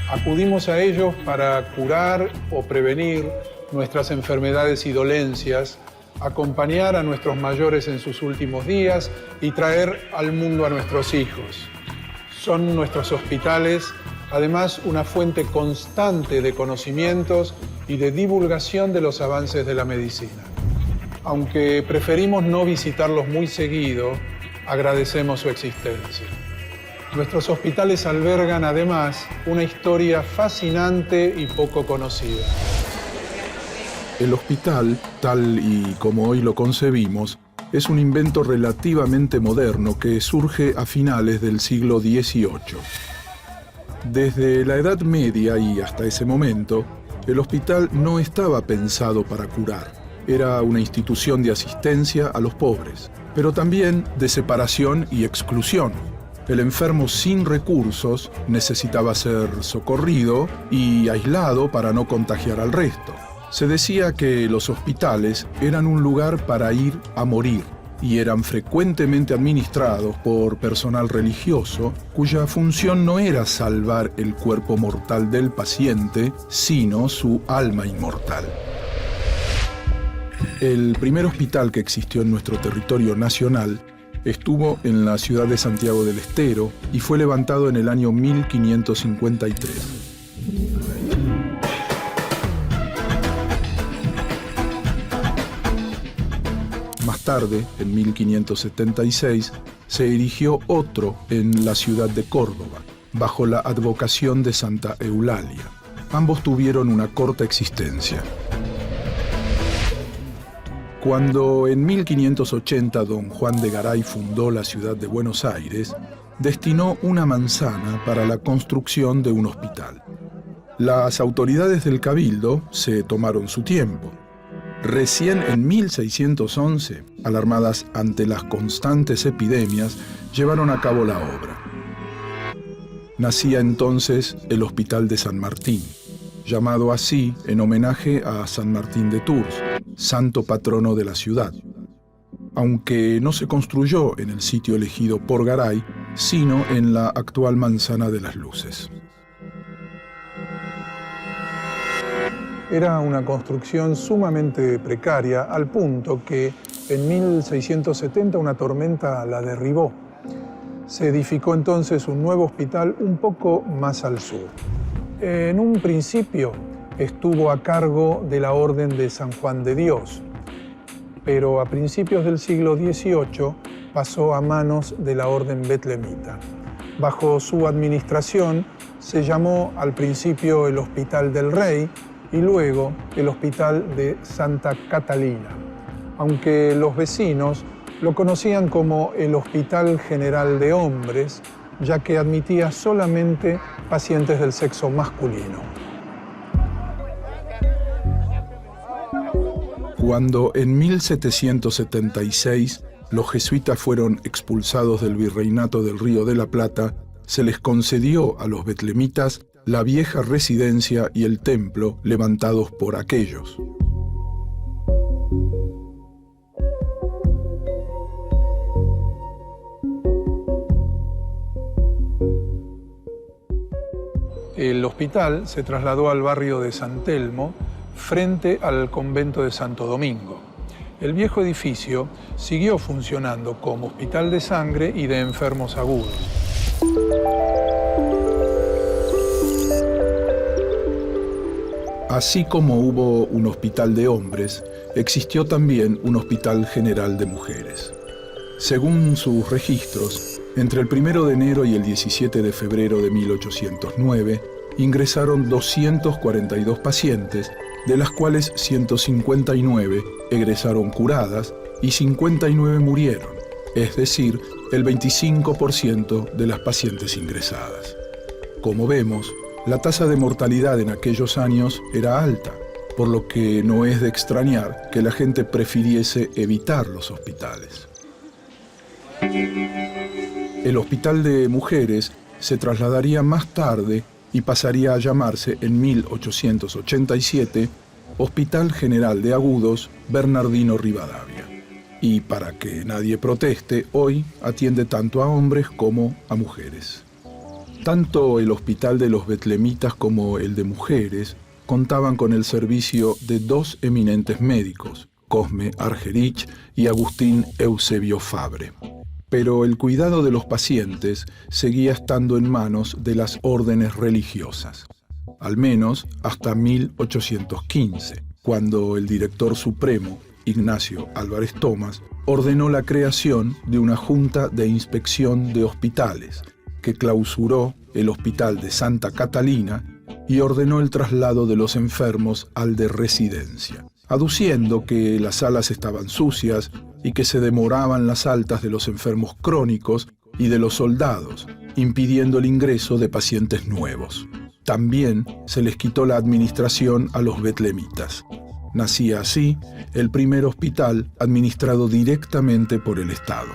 Acudimos a ellos para curar o prevenir nuestras enfermedades y dolencias, acompañar a nuestros mayores en sus últimos días y traer al mundo a nuestros hijos. Son nuestros hospitales, además, una fuente constante de conocimientos y de divulgación de los avances de la medicina. Aunque preferimos no visitarlos muy seguido, agradecemos su existencia. Nuestros hospitales albergan, además, una historia fascinante y poco conocida. El hospital, tal y como hoy lo concebimos, es un invento relativamente moderno que surge a finales del siglo XVIII. Desde la Edad Media y hasta ese momento, el hospital no estaba pensado para curar. Era una institución de asistencia a los pobres, pero también de separación y exclusión. El enfermo sin recursos necesitaba ser socorrido y aislado para no contagiar al resto. Se decía que los hospitales eran un lugar para ir a morir y eran frecuentemente administrados por personal religioso cuya función no era salvar el cuerpo mortal del paciente, sino su alma inmortal. El primer hospital que existió en nuestro territorio nacional estuvo en la ciudad de Santiago del Estero y fue levantado en el año 1553. Más tarde, en 1576, se erigió otro en la ciudad de Córdoba, bajo la advocación de Santa Eulalia. Ambos tuvieron una corta existencia. Cuando en 1580 don Juan de Garay fundó la ciudad de Buenos Aires, destinó una manzana para la construcción de un hospital. Las autoridades del Cabildo se tomaron su tiempo. Recién en 1611, alarmadas ante las constantes epidemias, llevaron a cabo la obra. Nacía entonces el Hospital de San Martín, llamado así en homenaje a San Martín de Tours, santo patrono de la ciudad, aunque no se construyó en el sitio elegido por Garay, sino en la actual Manzana de las Luces. Era una construcción sumamente precaria, al punto que en 1670 una tormenta la derribó. Se edificó entonces un nuevo hospital un poco más al sur. En un principio estuvo a cargo de la Orden de San Juan de Dios, pero a principios del siglo XVIII pasó a manos de la Orden Betlemita. Bajo su administración se llamó al principio el Hospital del Rey y luego el Hospital de Santa Catalina, aunque los vecinos lo conocían como el Hospital General de Hombres, ya que admitía solamente pacientes del sexo masculino. Cuando en 1776 los jesuitas fueron expulsados del virreinato del Río de la Plata, se les concedió a los betlemitas la vieja residencia y el templo levantados por aquellos. El hospital se trasladó al barrio de San Telmo, frente al convento de Santo Domingo. El viejo edificio siguió funcionando como hospital de sangre y de enfermos agudos. Así como hubo un hospital de hombres, existió también un hospital general de mujeres. Según sus registros, entre el 1 de enero y el 17 de febrero de 1809, ingresaron 242 pacientes, de las cuales 159 egresaron curadas y 59 murieron, es decir, el 25% de las pacientes ingresadas. Como vemos, la tasa de mortalidad en aquellos años era alta, por lo que no es de extrañar que la gente prefiriese evitar los hospitales. El hospital de mujeres se trasladaría más tarde y pasaría a llamarse en 1887 Hospital General de Agudos Bernardino Rivadavia. Y para que nadie proteste, hoy atiende tanto a hombres como a mujeres. Tanto el hospital de los betlemitas como el de mujeres contaban con el servicio de dos eminentes médicos, Cosme Argerich y Agustín Eusebio Fabre. Pero el cuidado de los pacientes seguía estando en manos de las órdenes religiosas, al menos hasta 1815, cuando el director supremo, Ignacio Álvarez Thomas, ordenó la creación de una Junta de Inspección de Hospitales, que clausuró el Hospital de Santa Catalina y ordenó el traslado de los enfermos al de Residencia, aduciendo que las salas estaban sucias y que se demoraban las altas de los enfermos crónicos y de los soldados, impidiendo el ingreso de pacientes nuevos. También se les quitó la administración a los betlemitas. Nacía así el primer hospital administrado directamente por el Estado.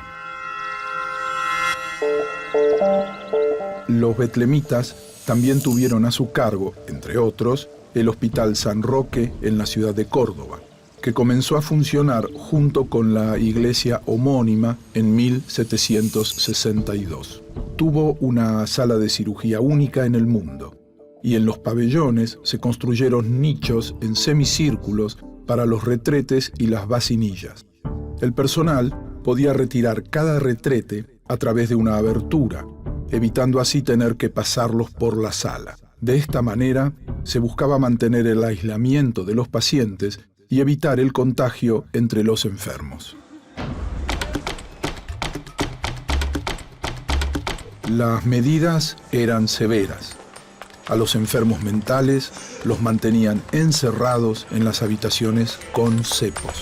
Los betlemitas también tuvieron a su cargo, entre otros, el Hospital San Roque en la ciudad de Córdoba, que comenzó a funcionar junto con la iglesia homónima en 1762. Tuvo una sala de cirugía única en el mundo, y en los pabellones se construyeron nichos en semicírculos para los retretes y las vacinillas. El personal podía retirar cada retrete a través de una abertura, evitando así tener que pasarlos por la sala. De esta manera, se buscaba mantener el aislamiento de los pacientes y evitar el contagio entre los enfermos. Las medidas eran severas. A los enfermos mentales los mantenían encerrados en las habitaciones con cepos.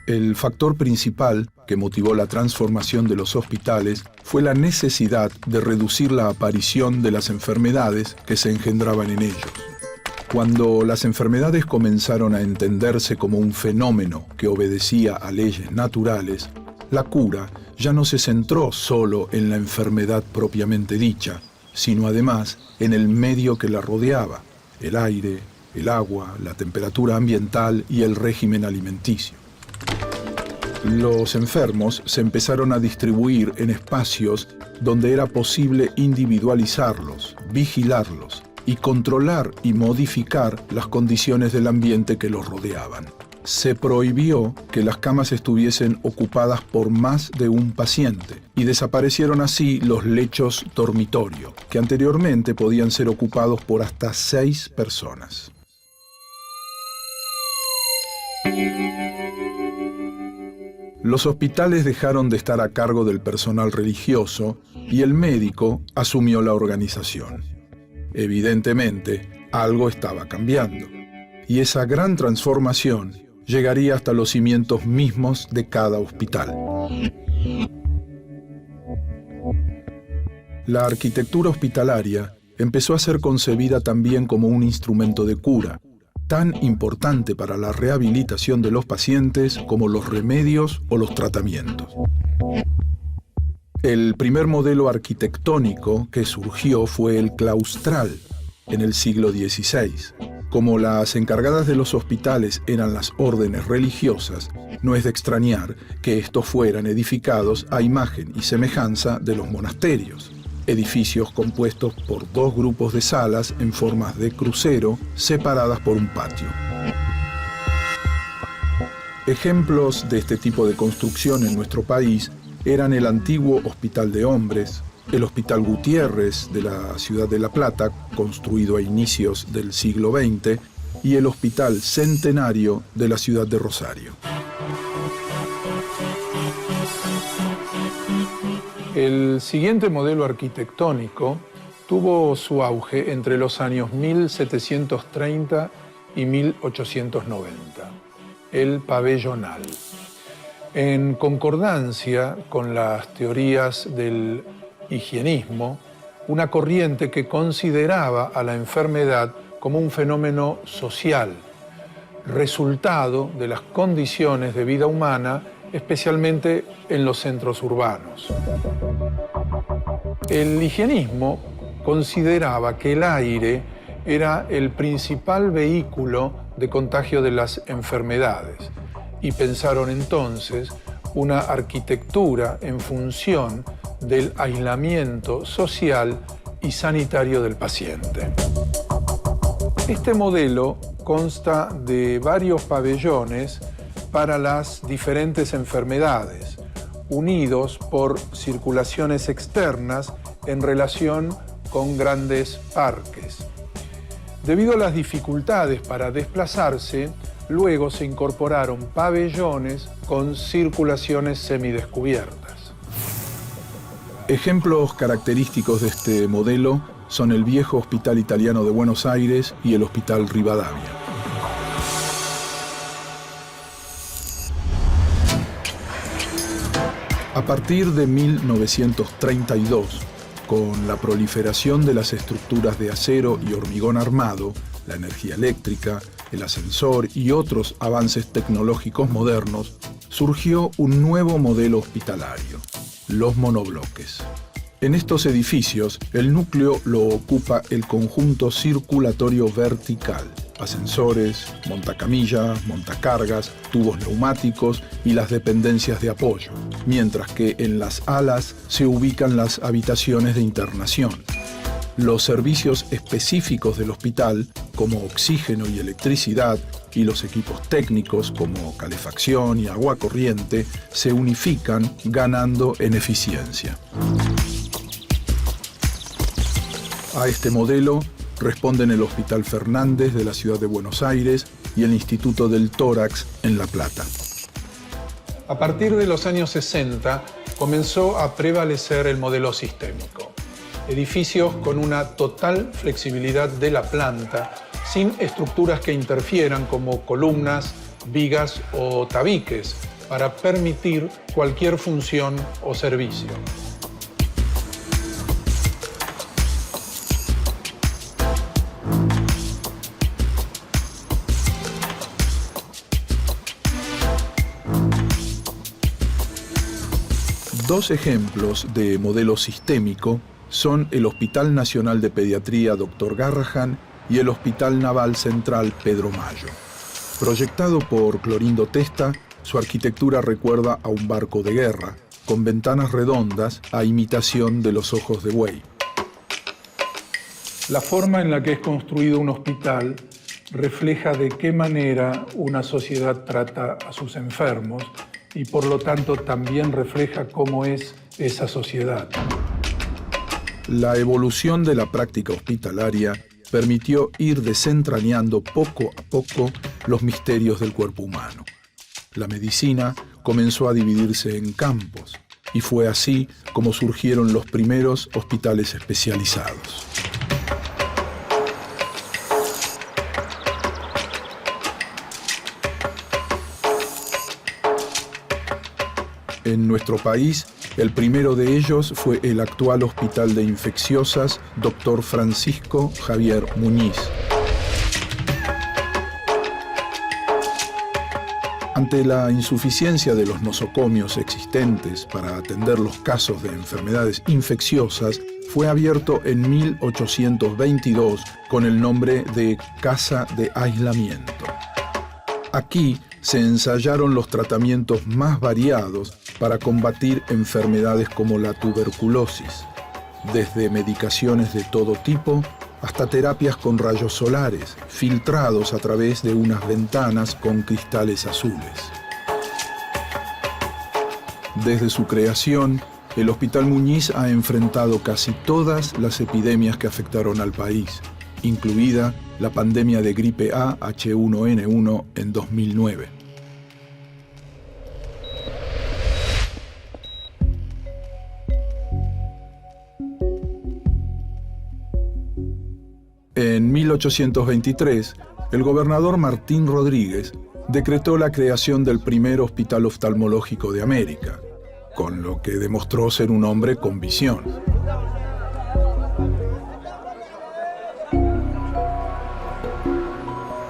El factor principal que motivó la transformación de los hospitales fue la necesidad de reducir la aparición de las enfermedades que se engendraban en ellos. Cuando las enfermedades comenzaron a entenderse como un fenómeno que obedecía a leyes naturales, la cura ya no se centró solo en la enfermedad propiamente dicha, sino además en el medio que la rodeaba, el aire, el agua, la temperatura ambiental y el régimen alimenticio. Los enfermos se empezaron a distribuir en espacios donde era posible individualizarlos, vigilarlos y controlar y modificar las condiciones del ambiente que los rodeaban. Se prohibió que las camas estuviesen ocupadas por más de un paciente y desaparecieron así los lechos dormitorio, que anteriormente podían ser ocupados por hasta 6 personas. Los hospitales dejaron de estar a cargo del personal religioso y el médico asumió la organización. Evidentemente, algo estaba cambiando, y esa gran transformación llegaría hasta los cimientos mismos de cada hospital. La arquitectura hospitalaria empezó a ser concebida también como un instrumento de cura, tan importante para la rehabilitación de los pacientes como los remedios o los tratamientos. El primer modelo arquitectónico que surgió fue el claustral en el siglo XVI. Como las encargadas de los hospitales eran las órdenes religiosas, no es de extrañar que estos fueran edificados a imagen y semejanza de los monasterios, edificios compuestos por 2 grupos de salas en formas de crucero separadas por un patio. Ejemplos de este tipo de construcción en nuestro país eran el antiguo Hospital de Hombres, el Hospital Gutiérrez de la ciudad de La Plata, construido a inicios del siglo XX, y el Hospital Centenario de la ciudad de Rosario. El siguiente modelo arquitectónico tuvo su auge entre los años 1730 y 1890, el pabellonal. En concordancia con las teorías del higienismo, una corriente que consideraba a la enfermedad como un fenómeno social, resultado de las condiciones de vida humana, especialmente en los centros urbanos. El higienismo consideraba que el aire era el principal vehículo de contagio de las enfermedades y pensaron entonces una arquitectura en función del aislamiento social y sanitario del paciente. Este modelo consta de varios pabellones para las diferentes enfermedades, unidos por circulaciones externas en relación con grandes parques. Debido a las dificultades para desplazarse, luego se incorporaron pabellones con circulaciones semidescubiertas. Ejemplos característicos de este modelo son el viejo Hospital Italiano de Buenos Aires y el Hospital Rivadavia. A partir de 1932, con la proliferación de las estructuras de acero y hormigón armado, la energía eléctrica, el ascensor y otros avances tecnológicos modernos, surgió un nuevo modelo hospitalario, los monobloques. En estos edificios, el núcleo lo ocupa el conjunto circulatorio vertical, ascensores, montacamillas, montacargas, tubos neumáticos y las dependencias de apoyo, mientras que en las alas se ubican las habitaciones de internación. Los servicios específicos del hospital, como oxígeno y electricidad, y los equipos técnicos, como calefacción y agua corriente, se unifican ganando en eficiencia. A este modelo responden el Hospital Fernández de la ciudad de Buenos Aires y el Instituto del Tórax en La Plata. A partir de los años 60 comenzó a prevalecer el modelo sistémico. Edificios con una total flexibilidad de la planta, sin estructuras que interfieran como columnas, vigas o tabiques, para permitir cualquier función o servicio. Dos ejemplos de modelo sistémico son el Hospital Nacional de Pediatría Dr. Garrahan y el Hospital Naval Central Pedro Mayo. Proyectado por Clorindo Testa, su arquitectura recuerda a un barco de guerra, con ventanas redondas a imitación de los ojos de buey. La forma en la que es construido un hospital refleja de qué manera una sociedad trata a sus enfermos y por lo tanto también refleja cómo es esa sociedad. La evolución de la práctica hospitalaria permitió ir desentrañando poco a poco los misterios del cuerpo humano. La medicina comenzó a dividirse en campos y fue así como surgieron los primeros hospitales especializados. En nuestro país, el primero de ellos fue el actual Hospital de Infecciosas Dr. Francisco Javier Muñiz. Ante la insuficiencia de los nosocomios existentes para atender los casos de enfermedades infecciosas, fue abierto en 1822 con el nombre de Casa de Aislamiento. Aquí se ensayaron los tratamientos más variados para combatir enfermedades como la tuberculosis, desde medicaciones de todo tipo hasta terapias con rayos solares, filtrados a través de unas ventanas con cristales azules. Desde su creación, el Hospital Muñiz ha enfrentado casi todas las epidemias que afectaron al país, incluida la pandemia de gripe A H1N1 en 2009. En 1823, el gobernador Martín Rodríguez decretó la creación del primer hospital oftalmológico de América, con lo que demostró ser un hombre con visión.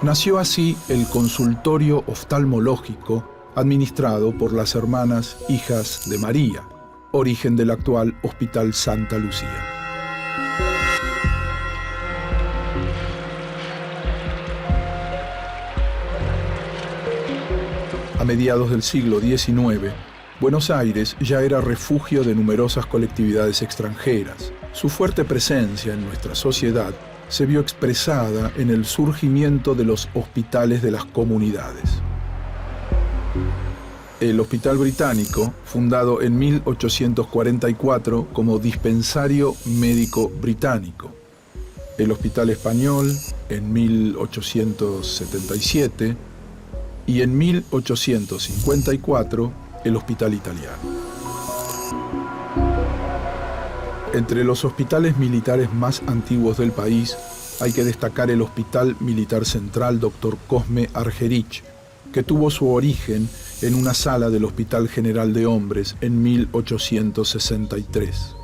Nació así el consultorio oftalmológico administrado por las hermanas Hijas de María, origen del actual Hospital Santa Lucía. A mediados del siglo XIX, Buenos Aires ya era refugio de numerosas colectividades extranjeras. Su fuerte presencia en nuestra sociedad se vio expresada en el surgimiento de los hospitales de las comunidades. El Hospital Británico, fundado en 1844 como Dispensario Médico Británico. El Hospital Español en 1877 y en 1854 el Hospital Italiano. Entre los hospitales militares más antiguos del país hay que destacar el Hospital Militar Central Dr. Cosme Argerich, que tuvo su origen en una sala del Hospital General de Hombres en 1863.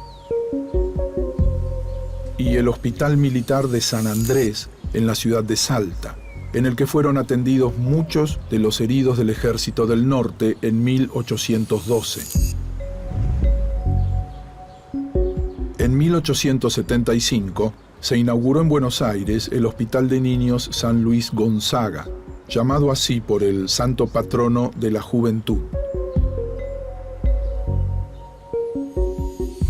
Y el Hospital Militar de San Andrés en la ciudad de Salta, en el que fueron atendidos muchos de los heridos del Ejército del Norte en 1812. En 1875 se inauguró en Buenos Aires el Hospital de Niños San Luis Gonzaga, llamado así por el santo patrono de la juventud.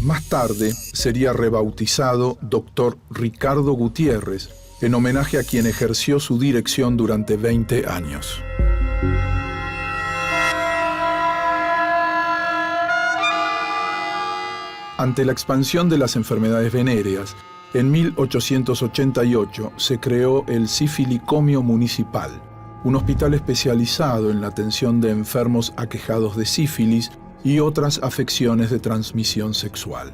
Más tarde sería rebautizado Dr. Ricardo Gutiérrez, en homenaje a quien ejerció su dirección durante 20 años. Ante la expansión de las enfermedades venéreas, en 1888 se creó el Sífilicomio Municipal, un hospital especializado en la atención de enfermos aquejados de sífilis y otras afecciones de transmisión sexual.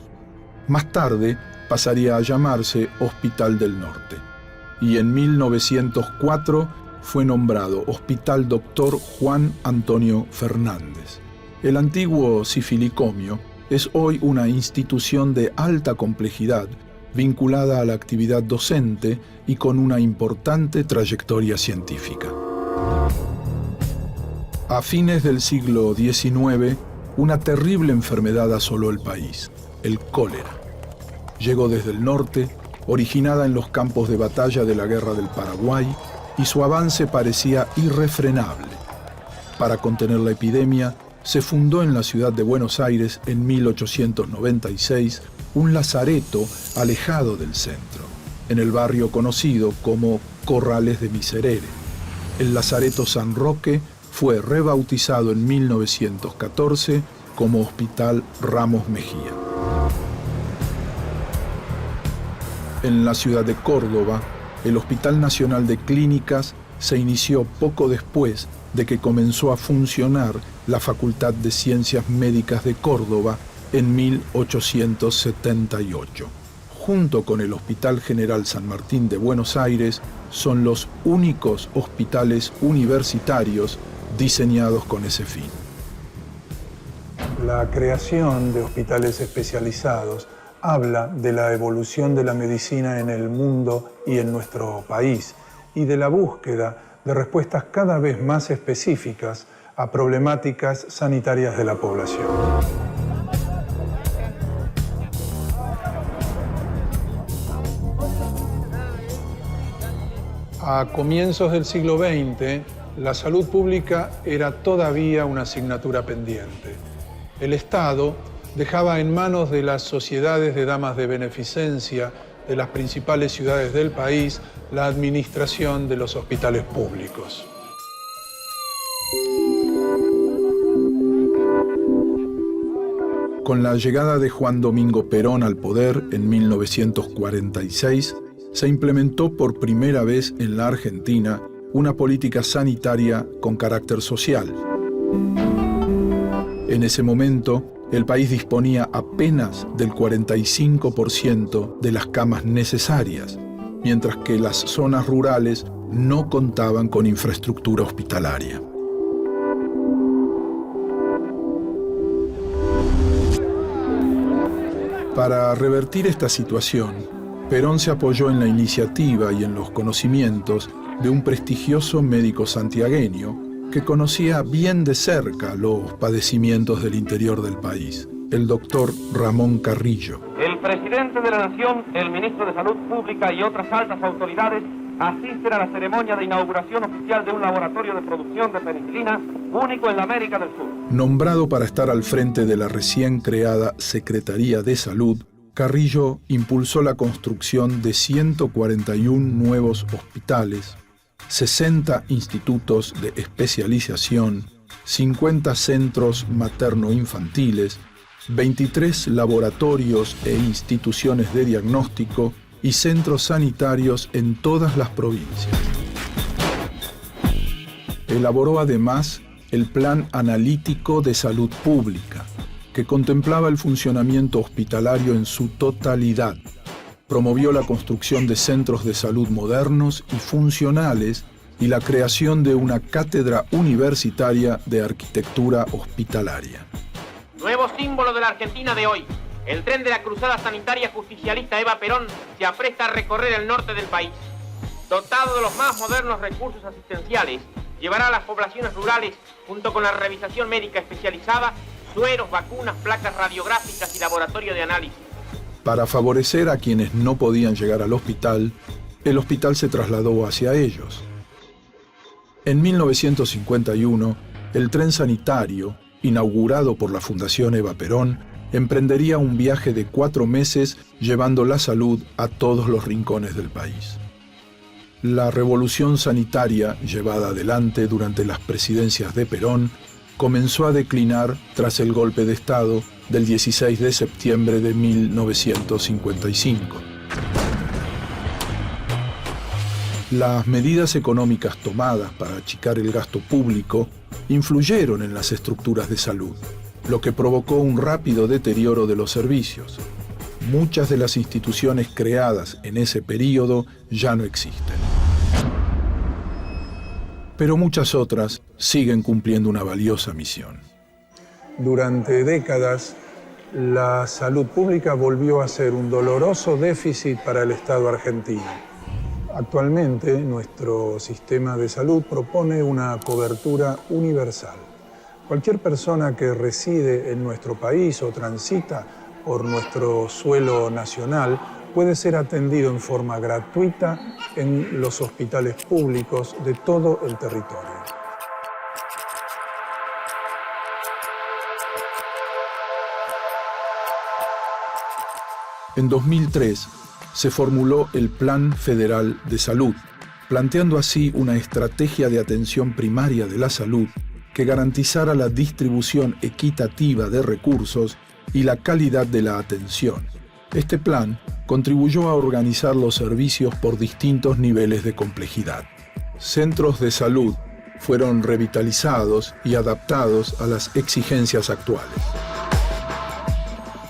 Más tarde pasaría a llamarse Hospital del Norte. Y en 1904 fue nombrado Hospital Dr. Juan Antonio Fernández. El antiguo Sífilicomio es hoy una institución de alta complejidad vinculada a la actividad docente y con una importante trayectoria científica. A fines del siglo XIX, una terrible enfermedad asoló el país, el cólera. Llegó desde el norte, originada en los campos de batalla de la Guerra del Paraguay, y su avance parecía irrefrenable. Para contener la epidemia, se fundó en la ciudad de Buenos Aires en 1896 un lazareto alejado del centro, en el barrio conocido como Corrales de Miserere. El Lazareto San Roque fue rebautizado en 1914 como Hospital Ramos Mejía. En la ciudad de Córdoba, el Hospital Nacional de Clínicas se inició poco después de que comenzó a funcionar la Facultad de Ciencias Médicas de Córdoba en 1878. Junto con el Hospital General San Martín de Buenos Aires, son los únicos hospitales universitarios diseñados con ese fin. La creación de hospitales especializados habla de la evolución de la medicina en el mundo y en nuestro país y de la búsqueda de respuestas cada vez más específicas a problemáticas sanitarias de la población. A comienzos del siglo XX, la salud pública era todavía una asignatura pendiente. El Estado dejaba en manos de las sociedades de damas de beneficencia de las principales ciudades del país la administración de los hospitales públicos. Con la llegada de Juan Domingo Perón al poder en 1946, se implementó por primera vez en la Argentina una política sanitaria con carácter social. En ese momento, el país disponía apenas del 45% de las camas necesarias, mientras que las zonas rurales no contaban con infraestructura hospitalaria. Para revertir esta situación, Perón se apoyó en la iniciativa y en los conocimientos de un prestigioso médico santiagueño que conocía bien de cerca los padecimientos del interior del país, el doctor Ramón Carrillo. El presidente de la Nación, el ministro de Salud Pública y otras altas autoridades asisten a la ceremonia de inauguración oficial de un laboratorio de producción de penicilina único en la América del Sur. Nombrado para estar al frente de la recién creada Secretaría de Salud, Carrillo impulsó la construcción de 141 nuevos hospitales, 60 institutos de especialización, 50 centros materno-infantiles, 23 laboratorios e instituciones de diagnóstico y centros sanitarios en todas las provincias. Elaboró además el Plan Analítico de Salud Pública, que contemplaba el funcionamiento hospitalario en su totalidad. Promovió la construcción de centros de salud modernos y funcionales y la creación de una cátedra universitaria de arquitectura hospitalaria. Nuevo símbolo de la Argentina de hoy. El tren de la cruzada sanitaria justicialista Eva Perón se apresta a recorrer el norte del país. Dotado de los más modernos recursos asistenciales, llevará a las poblaciones rurales, junto con la revisación médica especializada, sueros, vacunas, placas radiográficas y laboratorio de análisis. Para favorecer a quienes no podían llegar al hospital, el hospital se trasladó hacia ellos. En 1951, el tren sanitario, inaugurado por la Fundación Eva Perón, emprendería un viaje de 4 meses llevando la salud a todos los rincones del país. La revolución sanitaria, llevada adelante durante las presidencias de Perón, comenzó a declinar tras el golpe de Estado del 16 de septiembre de 1955. Las medidas económicas tomadas para achicar el gasto público influyeron en las estructuras de salud, lo que provocó un rápido deterioro de los servicios. Muchas de las instituciones creadas en ese período ya no existen. Pero muchas otras siguen cumpliendo una valiosa misión. Durante décadas, la salud pública volvió a ser un doloroso déficit para el Estado argentino. Actualmente, nuestro sistema de salud propone una cobertura universal. Cualquier persona que reside en nuestro país o transita por nuestro suelo nacional puede ser atendido en forma gratuita en los hospitales públicos de todo el territorio. En 2003 se formuló el Plan Federal de Salud, planteando así una estrategia de atención primaria de la salud que garantizara la distribución equitativa de recursos y la calidad de la atención. Este plan contribuyó a organizar los servicios por distintos niveles de complejidad. Centros de salud fueron revitalizados y adaptados a las exigencias actuales.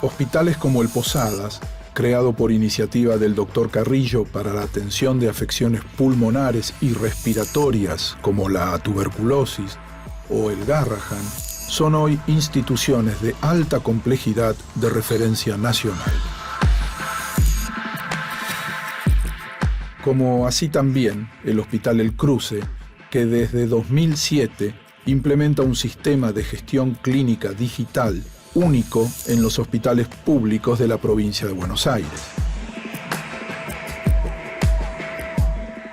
Hospitales como el Posadas, creado por iniciativa del Dr. Carrillo para la atención de afecciones pulmonares y respiratorias como la tuberculosis o el Garrahan, son hoy instituciones de alta complejidad de referencia nacional. Como así también el Hospital El Cruce, que desde 2007 implementa un sistema de gestión clínica digital único en los hospitales públicos de la provincia de Buenos Aires.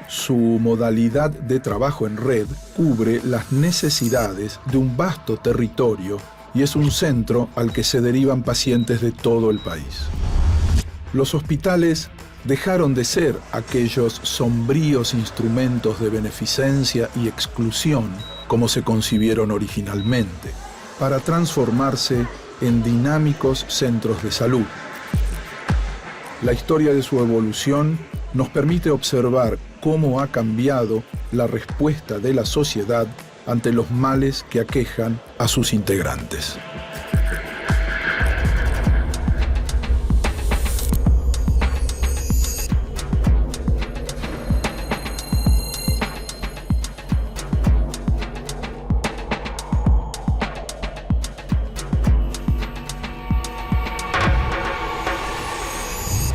Su modalidad de trabajo en red cubre las necesidades de un vasto territorio y es un centro al que se derivan pacientes de todo el país. Los hospitales dejaron de ser aquellos sombríos instrumentos de beneficencia y exclusión como se concibieron originalmente, para transformarse en dinámicos centros de salud. La historia de su evolución nos permite observar cómo ha cambiado la respuesta de la sociedad ante los males que aquejan a sus integrantes.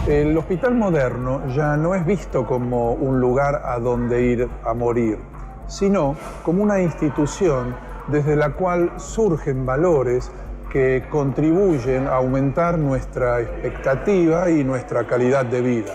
El hospital moderno ya no es visto como un lugar a donde ir a morir, sino como una institución desde la cual surgen valores que contribuyen a aumentar nuestra expectativa y nuestra calidad de vida.